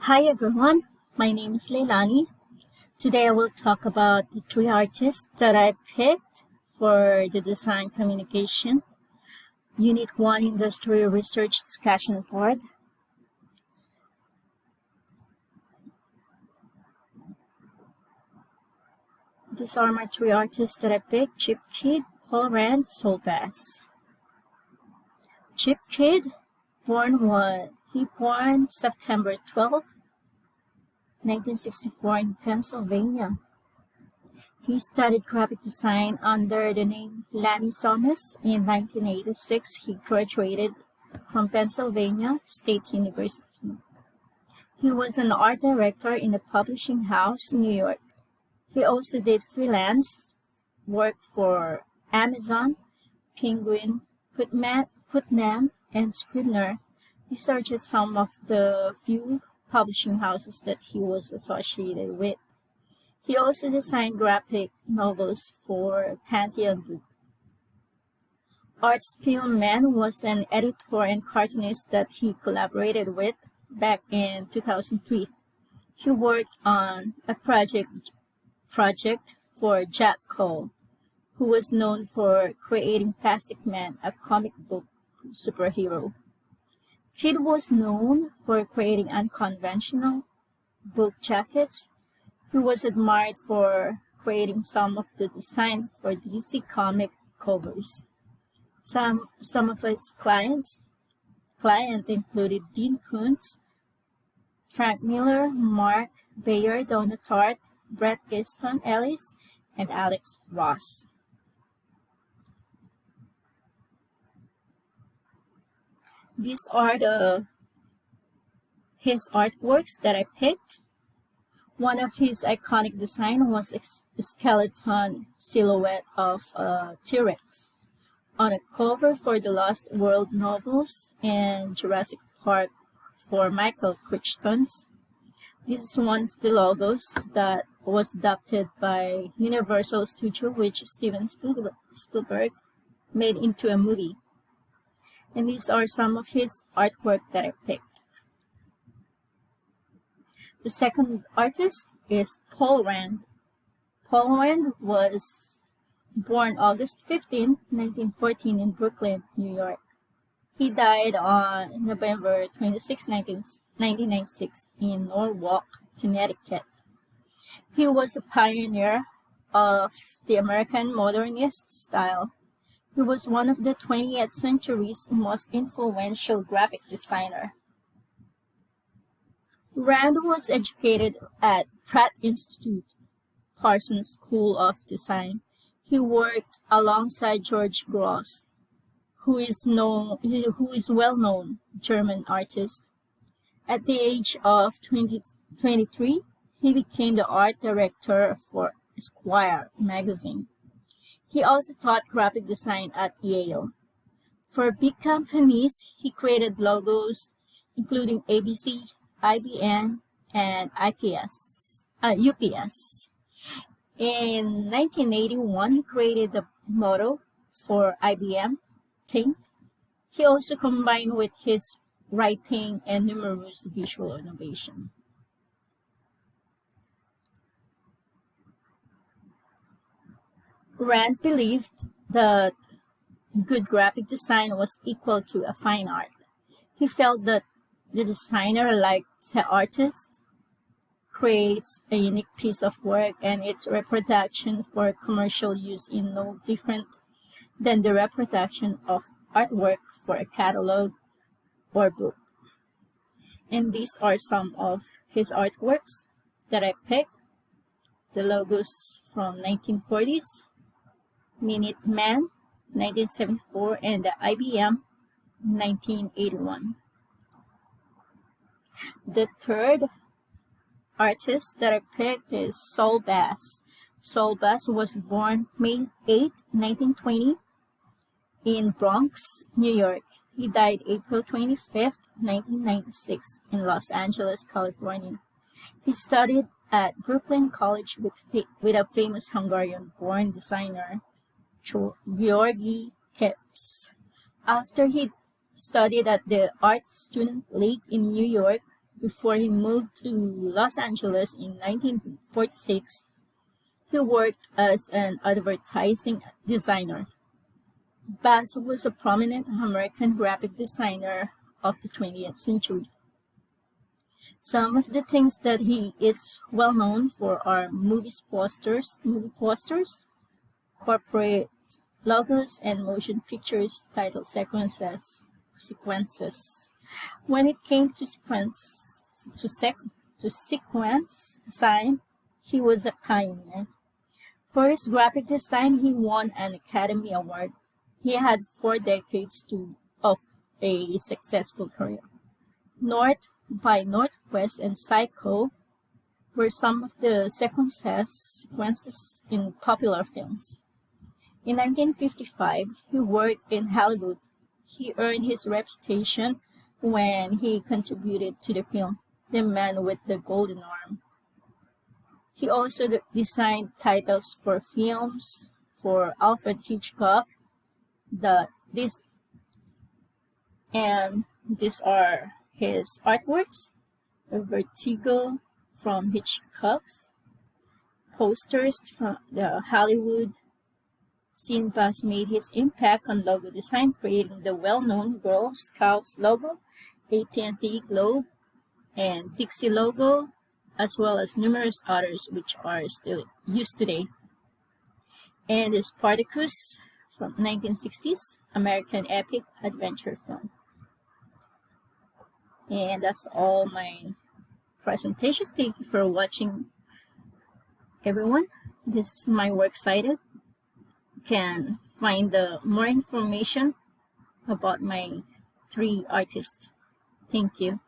Hi everyone, my name is Leilani. Today I will talk about the three artists that I picked for the Design Communication Unit 1 Industry Research Discussion Board. These are my three artists that I picked: Chip Kidd, Paul Rand, Saul Bass. Chip Kidd born September 12, 1964 in Pennsylvania. He studied graphic design under the name Lanny Somes. In 1986, he graduated from Pennsylvania State University. He was an art director in a publishing house in New York. He also did freelance work for Amazon, Penguin, Putnam, and Scribner. These are just some of the few publishing houses that he was associated with. He also designed graphic novels for Pantheon Book. Art Spiegelman was an editor and cartoonist that he collaborated with back in 2003. He worked on a project for Jack Cole, who was known for creating Plastic Man, a comic book superhero. Kidd was known for creating unconventional book jackets. He was admired for creating some of the design for DC comic covers. Some of his clients included Dean Koontz, Frank Miller, Mark Bayer, Donna Tartt, Bret Easton Ellis, and Alex Ross. These are his artworks that I picked. One of his iconic design was a skeleton silhouette of a T-Rex on a cover for the Lost World novels and Jurassic Park for Michael Crichton's. This is one of the logos that was adopted by Universal Studio, which Steven Spielberg made into a movie. And these are some of his artwork that I picked. The second artist is Paul Rand. Paul Rand was born August 15, 1914 in Brooklyn, New York. He died on November 26, 1996 in Norwalk, Connecticut. He was a pioneer of the American modernist style. He was one of the 20th century's most influential graphic designers. Rand was educated at Pratt Institute, Parsons School of Design. He worked alongside George Gross, who is well-known German artist. At the age of 23, he became the art director for Esquire magazine. He also taught graphic design at Yale. For big companies, he created logos including ABC, IBM, and UPS. In 1981, he created the motto for IBM, Think. He also combined with his writing and numerous visual innovation. Rand believed that good graphic design was equal to a fine art. He felt that the designer, like the artist, creates a unique piece of work and its reproduction for commercial use is no different than the reproduction of artwork for a catalog or book. And these are some of his artworks that I picked. The logos from 1940s, Minuteman, 1974, and the IBM, 1981. The third artist that I picked is Saul Bass. Saul Bass was born May 8, 1920 in Bronx, New York. He died April 25, 1996 in Los Angeles, California. He studied at Brooklyn College with a famous Hungarian-born designer, Georgi Kepes. After he studied at the Art Student League in New York, Before he moved to Los Angeles in 1946, he worked as an advertising designer. Bass was a prominent American graphic designer of the 20th century. Some of the things that he is well known for are movie posters, corporate logos, and motion pictures title sequences. When it came to sequence design, he was a pioneer. For his graphic design, he won an Academy Award. He had 4 decades of a successful career. North by Northwest and Psycho were some of the sequences in popular films. In 1955, he worked in Hollywood. He earned his reputation when he contributed to the film The Man with the Golden Arm. He also designed titles for films for Alfred Hitchcock. These are his artworks: Vertigo from Hitchcock's, posters from the Hollywood scene. Bass made his impact on logo design, creating the well-known Girl Scouts logo, AT&T Globe, and Dixie logo, as well as numerous others which are still used today. And the Spartacus from 1960s, American epic adventure film. And that's all my presentation. Thank you for watching, everyone. This is my works cited. You can find more information about my 3 artists. Thank you.